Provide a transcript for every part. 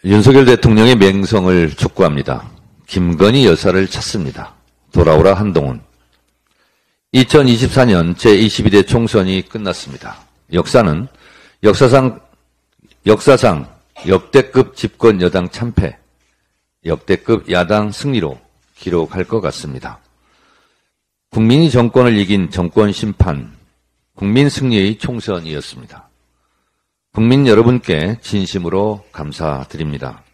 윤석열 대통령의 맹성을 촉구합니다. 김건희 여사를 찾습니다. 돌아오라 한동훈. 2024년 제22대 총선이 끝났습니다. 역사상 역대급 집권 여당 참패, 역대급 야당 승리로 기록할 것 같습니다. 국민이 정권을 이긴 정권 심판, 국민 승리의 총선이었습니다. 국민 여러분께 진심으로 감사드립니다.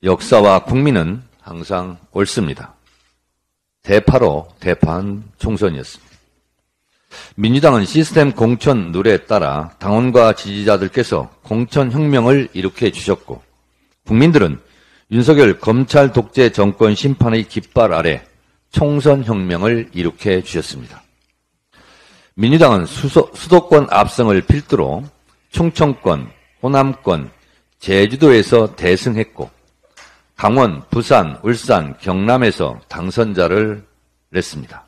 역사와 국민은 항상 옳습니다. 대파로 대파한 총선이었습니다. 민주당은 시스템 공천 룰에 따라 당원과 지지자들께서 공천혁명을 일으켜 주셨고, 국민들은 윤석열 검찰 독재 정권 심판의 깃발 아래 총선혁명을 일으켜 주셨습니다. 민주당은 수도권 압승을 필두로 충청권, 호남권, 제주도에서 대승했고, 강원, 부산, 울산, 경남에서 당선자를 냈습니다.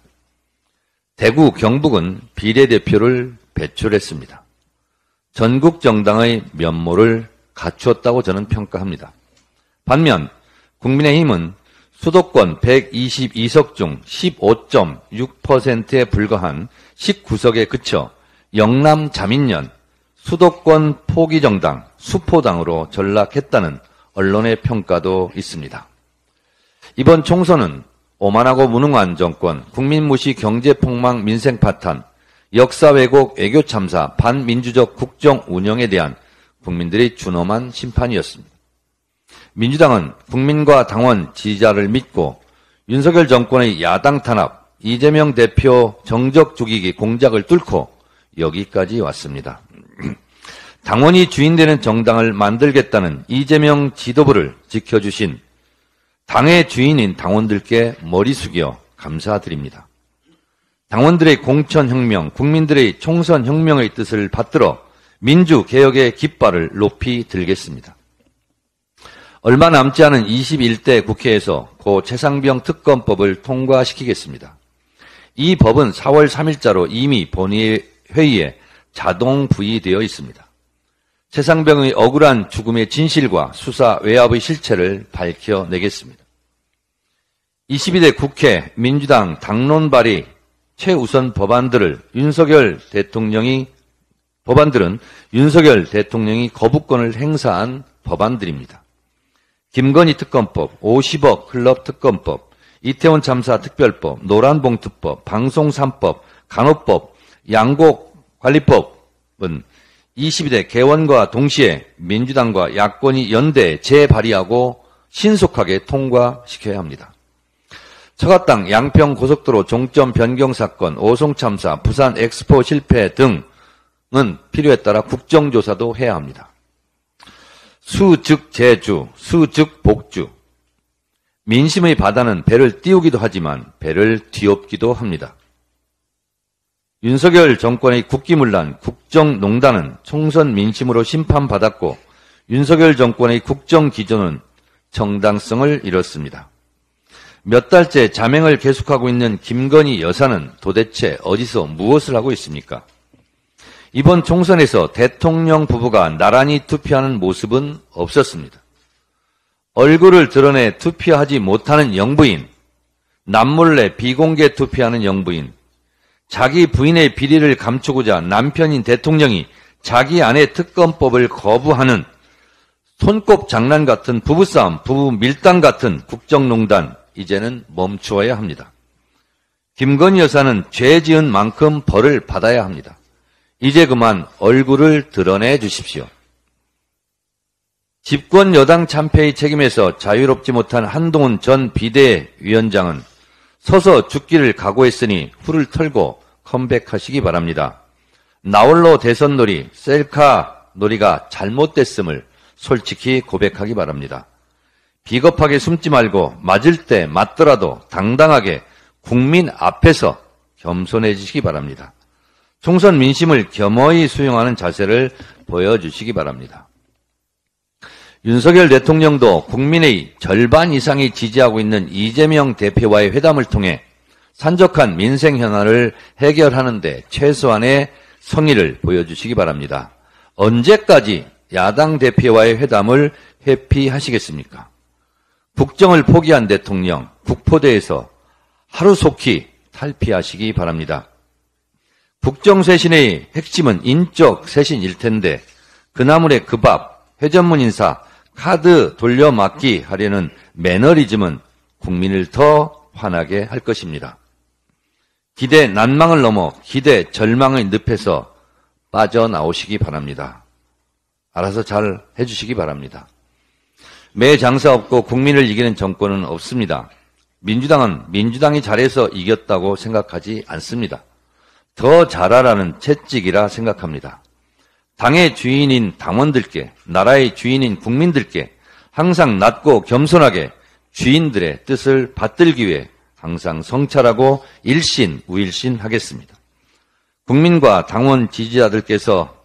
대구, 경북은 비례대표를 배출했습니다. 전국 정당의 면모를 갖추었다고 저는 평가합니다. 반면 국민의힘은 수도권 122석 중 15.6%에 불과한 19석에 그쳐 영남 자민련, 수도권 포기정당, 수포당으로 전락했다는 언론의 평가도 있습니다. 이번 총선은 오만하고 무능한 정권, 국민무시 경제폭망 민생파탄, 역사 왜곡 외교 참사, 반민주적 국정 운영에 대한 국민들의 준엄한 심판이었습니다. 민주당은 국민과 당원, 지지자를 믿고 윤석열 정권의 야당 탄압, 이재명 대표 정적 죽이기 공작을 뚫고 여기까지 왔습니다. 당원이 주인되는 정당을 만들겠다는 이재명 지도부를 지켜주신 당의 주인인 당원들께 머리 숙여 감사드립니다. 당원들의 공천혁명, 국민들의 총선혁명의 뜻을 받들어 민주개혁의 깃발을 높이 들겠습니다. 얼마 남지 않은 21대 국회에서 고 최상병 특검법을 통과시키겠습니다. 이 법은 4월 3일자로 이미 본회의에 자동 부의되어 있습니다. 최상병의 억울한 죽음의 진실과 수사 외압의 실체를 밝혀내겠습니다. 22대 국회 민주당 당론 발의 최우선 법안들은 윤석열 대통령이 거부권을 행사한 법안들입니다. 김건희 특검법, 50억 클럽 특검법, 이태원 참사 특별법, 노란봉투법, 방송 3법, 간호법, 양곡관리법은 22대 개원과 동시에 민주당과 야권이 연대 재발의하고 신속하게 통과시켜야 합니다. 처갓당 양평 고속도로 종점 변경 사건, 오송 참사, 부산 엑스포 실패 등은 필요에 따라 국정조사도 해야 합니다. 수 즉 제주, 수 즉 복주. 민심의 바다는 배를 띄우기도 하지만 배를 뒤엎기도 합니다. 윤석열 정권의 국기문란, 국정농단은 총선 민심으로 심판받았고 윤석열 정권의 국정기조는 정당성을 잃었습니다. 몇 달째 자맹을 계속하고 있는 김건희 여사는 도대체 어디서 무엇을 하고 있습니까? 이번 총선에서 대통령 부부가 나란히 투표하는 모습은 없었습니다. 얼굴을 드러내 투표하지 못하는 영부인, 남몰래 비공개 투표하는 영부인, 자기 부인의 비리를 감추고자 남편인 대통령이 자기 아내 특검법을 거부하는 손꼽 장난 같은 부부싸움, 부부 밀당 같은 국정농단, 이제는 멈추어야 합니다. 김건희 여사는 죄 지은 만큼 벌을 받아야 합니다. 이제 그만 얼굴을 드러내 주십시오. 집권 여당 참패의 책임에서 자유롭지 못한 한동훈 전 비대위원장은 서서 죽기를 각오했으니 후를 털고 컴백하시기 바랍니다. 나홀로 대선 놀이, 셀카 놀이가 잘못됐음을 솔직히 고백하기 바랍니다. 비겁하게 숨지 말고 맞을 때 맞더라도 당당하게 국민 앞에서 겸손해지시기 바랍니다. 총선 민심을 겸허히 수용하는 자세를 보여주시기 바랍니다. 윤석열 대통령도 국민의 절반 이상이 지지하고 있는 이재명 대표와의 회담을 통해 산적한 민생 현안을 해결하는 데 최소한의 성의를 보여주시기 바랍니다. 언제까지 야당 대표와의 회담을 회피하시겠습니까? 국정을 포기한 대통령, 국포대에서 하루속히 탈피하시기 바랍니다. 국정쇄신의 핵심은 인적 쇄신일 텐데 그나물의 그 밥, 회전문 인사, 카드 돌려막기 하려는 매너리즘은 국민을 더 화나게 할 것입니다. 기대 난망을 넘어 기대 절망의 늪에서 빠져나오시기 바랍니다. 알아서 잘 해주시기 바랍니다. 매 장사 없고 국민을 이기는 정권은 없습니다. 민주당은 민주당이 잘해서 이겼다고 생각하지 않습니다. 더 잘하라는 채찍이라 생각합니다. 당의 주인인 당원들께, 나라의 주인인 국민들께 항상 낮고 겸손하게 주인들의 뜻을 받들기 위해 항상 성찰하고 일신, 우일신 하겠습니다. 국민과 당원 지지자들께서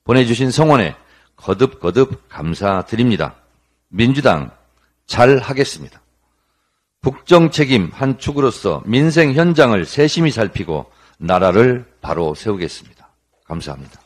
보내주신 성원에 거듭거듭 감사드립니다. 민주당 잘 하겠습니다. 국정 책임 한 축으로서 민생 현장을 세심히 살피고 나라를 바로 세우겠습니다. 감사합니다.